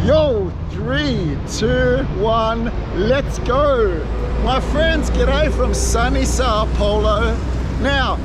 Yo, 3, 2, 1, let's go. My friends, g'day from sunny São Paulo. Now,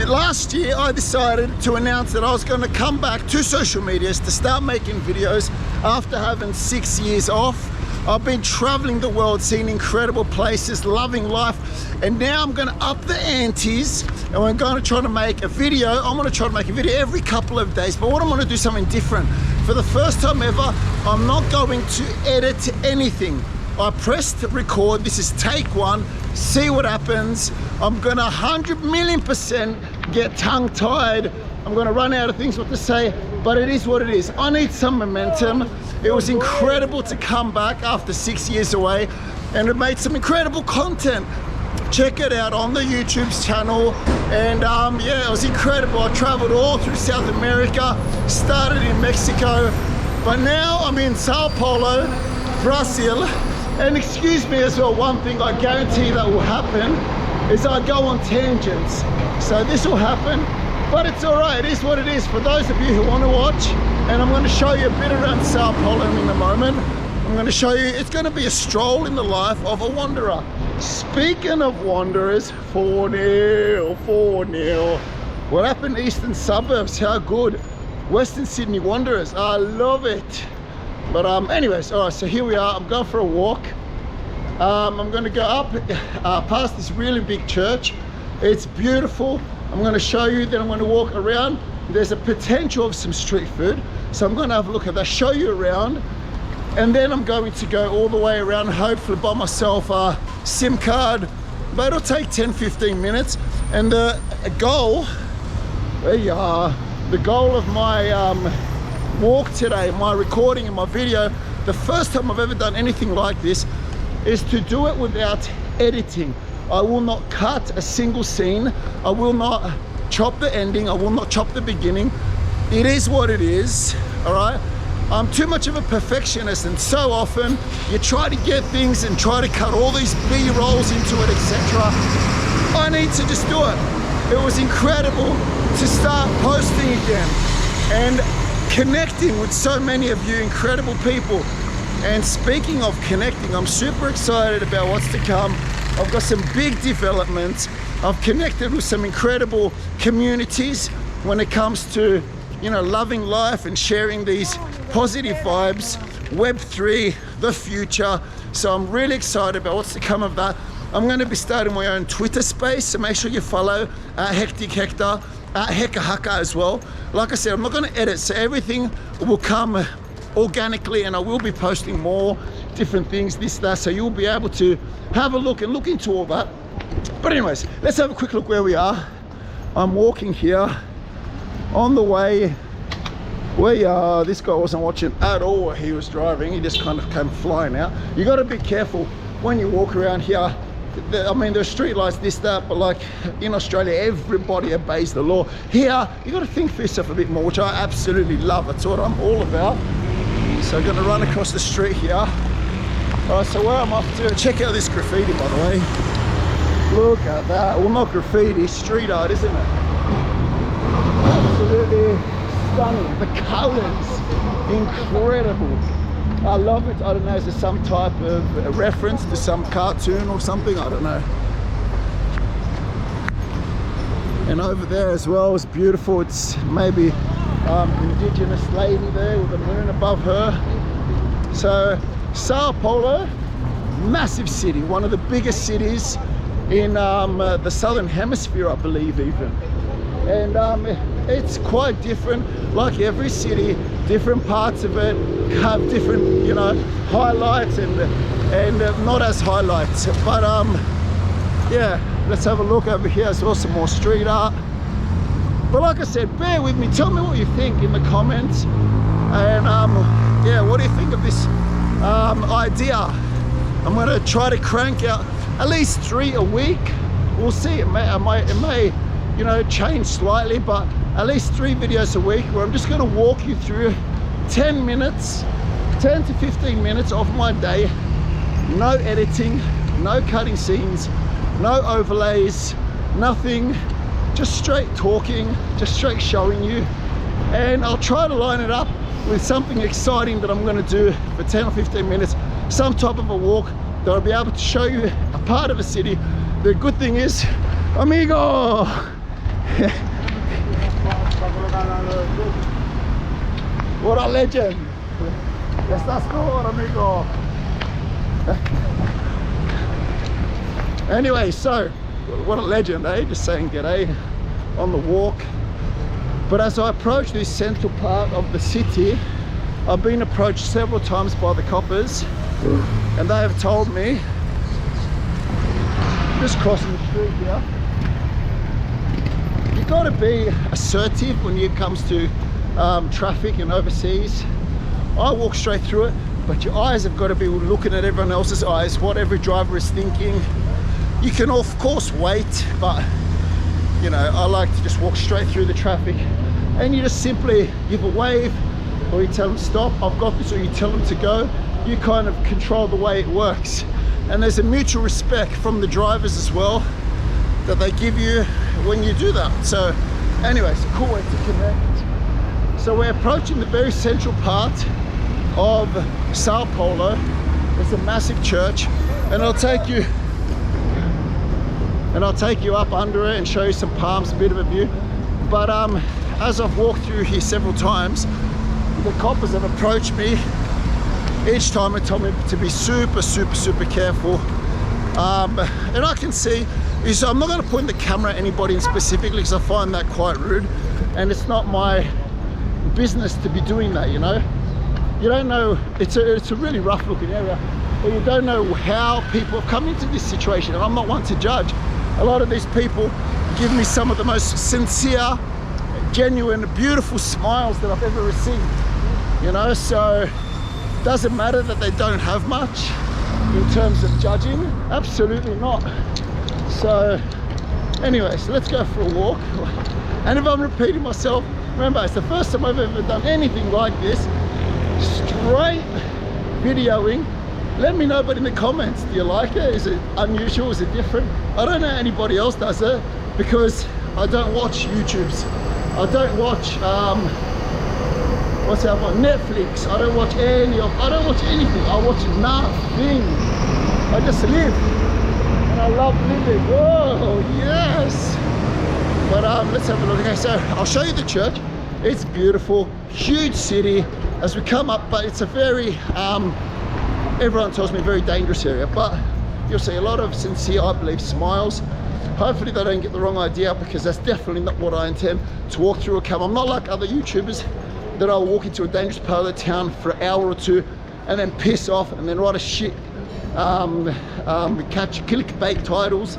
last year I decided to announce that I was going to come back to social medias to start making videos after having 6 years off. I've been traveling the world, seeing incredible places, loving life, and now I'm going to up the antes and we're going to try to make a video. I'm going to try to make a video every couple of days, but what I'm going to do something different. For the first time ever, I'm not going to edit anything. I pressed record, this is take 1, see what happens. I'm going to 100,000,000% get tongue-tied. I'm going to run out of things what to say, but it is what it is. I need some momentum. It was incredible to come back after 6 years away, and it made some incredible content. Check it out on the YouTube's channel. And yeah, it was incredible. I traveled all through South America, started in Mexico, but now I'm in São Paulo, Brazil. And excuse me as well, one thing I guarantee that will happen is I go on tangents. So this will happen, but it's all right, it is what it is. For those of you who want to watch, and I'm going to show you a bit around São Paulo in a moment. I'm going to show you, it's going to be a stroll in the life of a wanderer. Speaking of wanderers, 4-0, 4-0. What happened Eastern Suburbs? How good. Western Sydney Wanderers, I love it. But anyways, all right, so here we are. I'm going for a walk. I'm going to go up past this really big church. It's beautiful. I'm going to show you, then I'm going to walk around. There's a potential of some street food, so I'm going to have a look at that, show you around, and then I'm going to go all the way around, hopefully buy myself a SIM card, but it'll take 10-15 minutes. And the goal, there you are, the goal of my walk today, my recording and my video, the first time I've ever done anything like this, is to do it without editing. I will not cut a single scene. I will not chop the ending. I will not chop the beginning. It is what it is, all right? I'm too much of a perfectionist, and so often you try to get things and try to cut all these B-rolls into it, etc. I need to just do it. It was incredible to start posting again and connecting with so many of you incredible people. And speaking of connecting, I'm super excited about what's to come. I've got some big developments. I've connected with some incredible communities when it comes to, you know, loving life and sharing these positive vibes, Web3, the future. So I'm really excited about what's to come of that. I'm going to be starting my own Twitter space, so make sure you follow Hektik Hektor, Hekka as well. Like I said, I'm not going to edit, so everything will come organically, and I will be posting more different things, this, that, so you'll be able to have a look and look into all that. But anyways, let's have a quick look where we are. I'm walking here on the way where this guy wasn't watching at all what he was driving. He just kind of came flying out. You got to be careful when you walk around here. I mean, there's street lights, this, that, but like in Australia, everybody obeys the law. Here, you got to think for yourself a bit more, which I absolutely love. That's what I'm all about. So I'm going to run across the street here. All right, so where I'm off to, check out this graffiti, by the way. Look at that. Well, not graffiti, street art, isn't it? Absolutely stunning. The colors, incredible. I love it. I don't know, is there some type of a reference to some cartoon or something? I don't know. And over there as well is beautiful. It's maybe indigenous lady there with the moon above her. So São Paulo, massive city, one of the biggest cities in the southern hemisphere, I believe, even. And it's quite different. Like every city, different parts of it have different, you know, highlights and not as highlights. But yeah, let's have a look over here as well, some more street art. But like I said, bear with me, tell me what you think in the comments. And yeah, what do you think of this idea? I'm gonna try to crank out at least 3 a week. We'll see, it may you know, change slightly, but at least 3 videos a week where I'm just gonna walk you through 10 to 15 minutes of my day. No editing, no cutting scenes, no overlays, nothing, just straight talking, just straight showing you. And I'll try to line it up with something exciting that I'm going to do for 10 or 15 minutes, some type of a walk that I'll be able to show you a part of a city. The good thing is, amigo, what a legend. Estás good, amigo. Anyway, so what a legend, eh? Just saying g'day on the walk. But as I approach this central part of the city, I've been approached several times by the coppers, and they have told me, just crossing the street here, you got to be assertive when it comes to traffic and overseas. I walk straight through it, but your eyes have got to be looking at everyone else's eyes, what every driver is thinking. You can of course wait, but you know, I like to just walk straight through the traffic, and you just simply give a wave, or you tell them stop, I've got this, or you tell them to go. You kind of control the way it works, and there's a mutual respect from the drivers as well that they give you when you do that. So anyway, it's a cool way to connect. So we're approaching the very central part of São Paulo. It's a massive church, and I'll take you up under it and show you some palms, a bit of a view. But as I've walked through here several times, the coppers have approached me each time and told me to be super careful. And I can see, so I'm not going to point the camera at anybody specifically, because I find that quite rude, and it's not my business to be doing that, you know. You don't know, it's a really rough looking area, but you don't know how people have come into this situation. I'm not one to judge. A lot of these people give me some of the most sincere, genuine, beautiful smiles that I've ever received, you know. So it doesn't matter that they don't have much in terms of judging, absolutely not. So anyway, so let's go for a walk. And if I'm repeating myself, remember, it's the first time I've ever done anything like this, straight videoing. Let me know but in the comments, do you like it? Is it unusual? Is it different? I don't know anybody else does it, because I don't watch YouTubes. I don't watch what's that one? Netflix. I don't watch I don't watch anything. I watch nothing. I just live, and I love living. Whoa, yes. But let's have a look. Okay, so I'll show you the church. It's beautiful, huge city as we come up, but it's a very everyone tells me a very dangerous area, but you'll see a lot of sincere, I believe, smiles. Hopefully they don't get the wrong idea, because that's definitely not what I intend, to walk through a cab. I'm not like other YouTubers that I'll walk into a dangerous part of the town for an hour or two and then piss off and then write a shit catch clickbait titles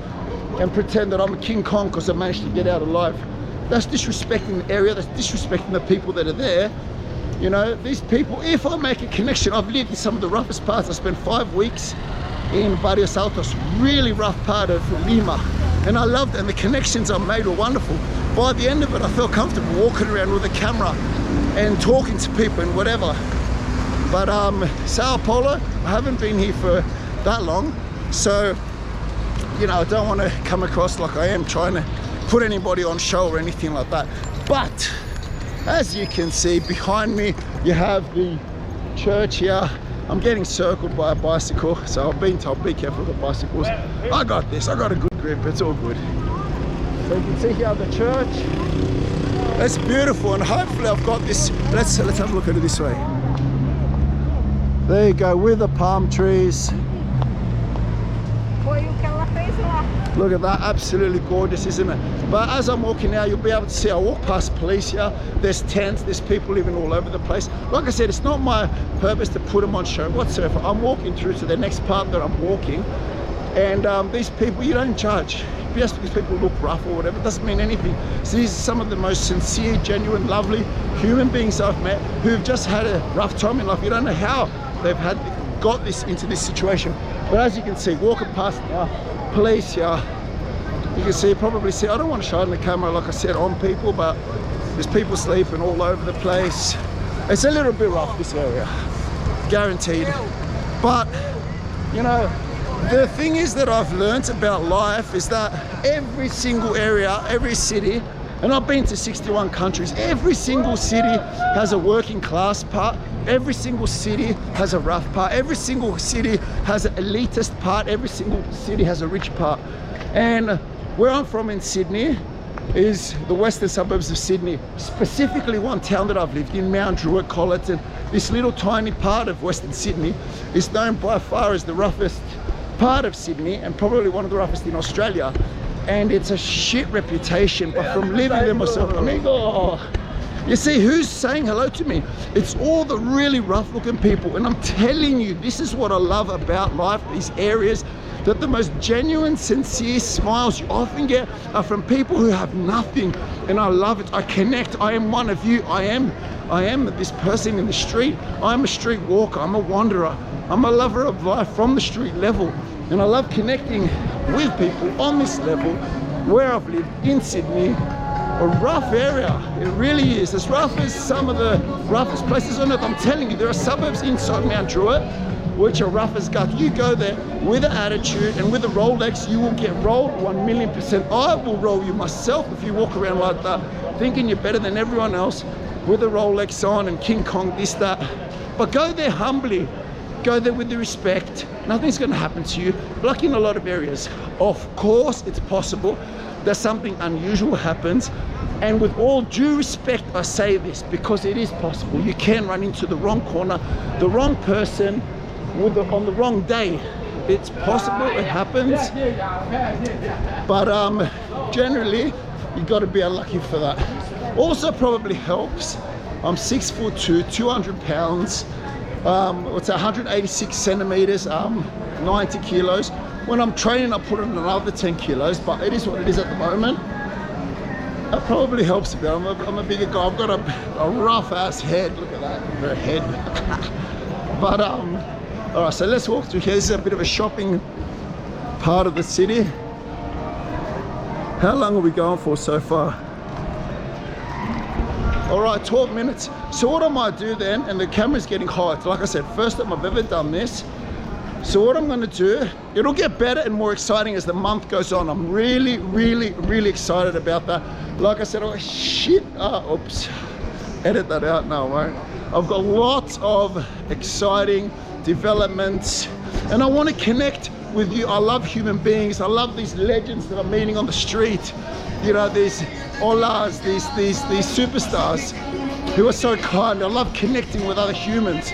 and pretend that I'm a King Kong because I managed to get out alive. That's disrespecting the area, that's disrespecting the people that are there. You know, these people, if I make a connection, I've lived in some of the roughest parts. I spent 5 weeks in Barrios Altos, really rough part of Lima, and I loved it, and the connections I made were wonderful. By the end of it, I felt comfortable walking around with a camera and talking to people and whatever. But São Paulo, I haven't been here for that long, so you know, I don't want to come across like I am trying to put anybody on show or anything like that. But as you can see behind me, you have the church here. I'm getting circled by a bicycle, so I've been told be careful with the bicycles. I got this, I got a good grip, it's all good. So you can see here the church. It's beautiful, and hopefully I've got this. Let's have a look at it this way. There you go, with the palm trees. Look at that, absolutely gorgeous, isn't it? But as I'm walking now, you'll be able to see, I walk past police here, there's tents, there's people living all over the place. Like I said, it's not my purpose to put them on show whatsoever. I'm walking through to the next part that I'm walking, and these people, you don't judge. Just because people look rough or whatever, it doesn't mean anything. So these are some of the most sincere, genuine, lovely human beings I've met who've just had a rough time in life. You don't know how they've got this into this situation. But as you can see, walking past now, police here, you can see, probably see, I don't want to shine the camera like I said on people, but there's people sleeping all over the place. It's a little bit rough, this area, guaranteed. But you know, the thing is that I've learned about life is that every single area, every city, And I've been to 61 countries. Every single city has a working class part. Every single city has a rough part. Every single city has an elitist part. Every single city has a rich part. And where I'm from in Sydney is the western suburbs of Sydney. Specifically one town that I've lived in, Mount Druitt, Colleton. This little tiny part of western Sydney is known by far as the roughest part of Sydney and probably one of the roughest in Australia. And it's a shit reputation, but from living there myself, amigo, you see, who's saying hello to me? It's all the really rough looking people. And I'm telling you, this is what I love about life, these areas, that the most genuine, sincere smiles you often get are from people who have nothing. And I love it. I connect. I am one of you. I am this person in the street. I'm a street walker. I'm a wanderer. I'm a lover of life from the street level. And I love connecting with people on this level where I've lived in Sydney. A rough area, it really is. As rough as some of the roughest places on earth. I'm telling you, there are suburbs inside Mount Druitt which are rough as guts. You go there with an attitude and with a Rolex, you will get rolled 1,000,000%. I will roll you myself if you walk around like that, thinking you're better than everyone else with a Rolex on and King Kong, this, that. But go there humbly. Go there with the respect. Nothing's going to happen to you, like in a lot of areas. Of course, it's possible that something unusual happens. And with all due respect, I say this because it is possible. You can run into the wrong corner, the wrong person, on the wrong day. It's possible, it happens. But generally, you got to be unlucky for that. Also probably helps, I'm 6'2", 200 pounds. What's that, 186 centimeters, 90 kilos. When I'm training, I put on another 10 kilos, but it is what it is at the moment. That probably helps a bit. I'm a bigger guy. I've got a rough ass head. Look at that, her head. But all right, so let's walk through here. This is a bit of a shopping part of the city. How long are we going for so far? All right, 12 minutes. So what I might do then, and the camera's getting hot, like I said, first time I've ever done this. So what I'm gonna do, it'll get better and more exciting as the month goes on. I'm really, really, really excited about that. Like I said, oh shit, oops, edit that out now, right? I've got lots of exciting developments and I want to connect with you. I love human beings. I love these legends that I'm meeting on the street. You know, these olas, these superstars who are so kind. I love connecting with other humans.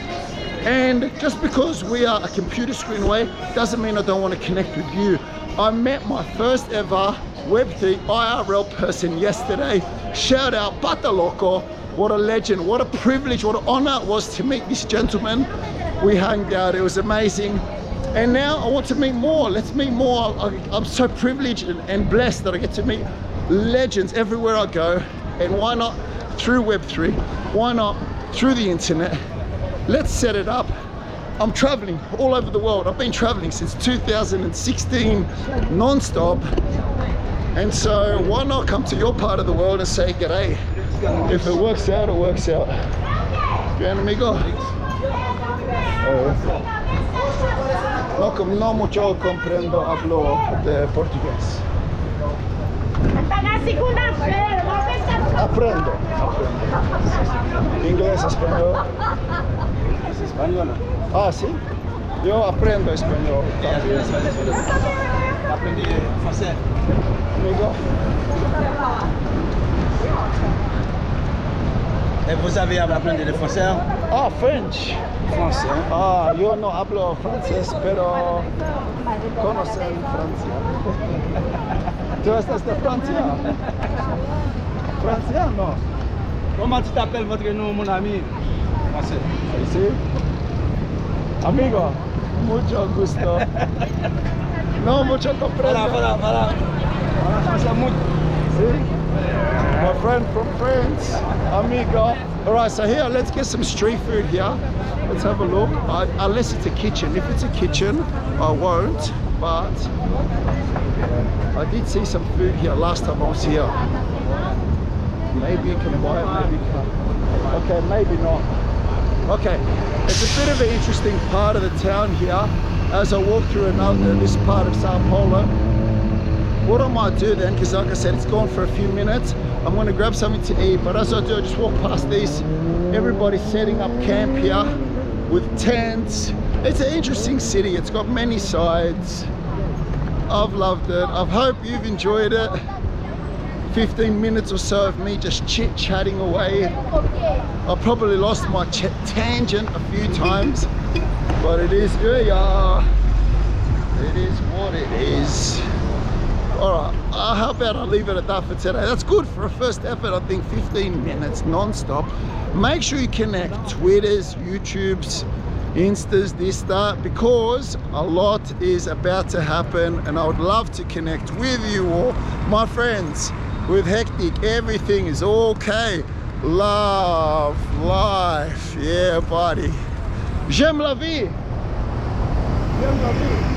And just because we are a computer screen away doesn't mean I don't want to connect with you. I met my first ever Web3 IRL person yesterday. Shout out Pata Loco. What a legend, what a privilege, what an honor it was to meet this gentleman. We hung out, it was amazing. And now I want to meet more. Let's meet more. I'm so privileged and blessed that I get to meet legends everywhere I go. And why not through Web3? Why not through the internet? Let's set it up. I'm traveling all over the world. I've been traveling since 2016 non-stop. And so why not come to your part of the world and say g'day? If it works out, it works out. Bien, amigo? No mucho comprendo, hablo de portugués. Aprendo. Inglés, español. ¿Es español? Ah, sí. Yo aprendo español también. Aprendí francés. Amigo. Et vous avez appris le français? Ah, French. Français. Ah, yo no hablo francés, pero conozco Francia. ¿Tú estás de Francia? Francia, no. Comment tu t'appelles votre nom, mon ami? Français. Sí. Amigo, mucho gusto. No, mucho comprendo. Voilà. Français, muito. See? My friend from France, amigo. All right, so here, let's get some street food here. Let's have a look. Unless it's a kitchen. If it's a kitchen, I won't, but I did see some food here last time I was here. Maybe you can buy it, maybe you can't. Okay, maybe not. Okay, it's a bit of an interesting part of the town here as I walk through this part of São Paulo. what I might do then, because like I said, it's gone for a few minutes, I'm going to grab something to eat. But as I do, I just walk past these, everybody's setting up camp here with tents. It's an interesting city. It's got many sides. I've loved it. I hope you've enjoyed it. 15 minutes or so of me just chit-chatting away. I probably lost my tangent a few times, but it is, yeah, it is what it is. All right, how about I leave it at that for today? That's good for a first effort. I think 15 minutes non-stop. Make sure you connect Twitters, YouTubes, Instas, this, that, because a lot is about to happen, and I would love to connect with you all, my friends. With Hektik, everything is okay. Love, life, yeah, buddy. J'aime la vie. J'aime la vie.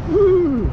Woo.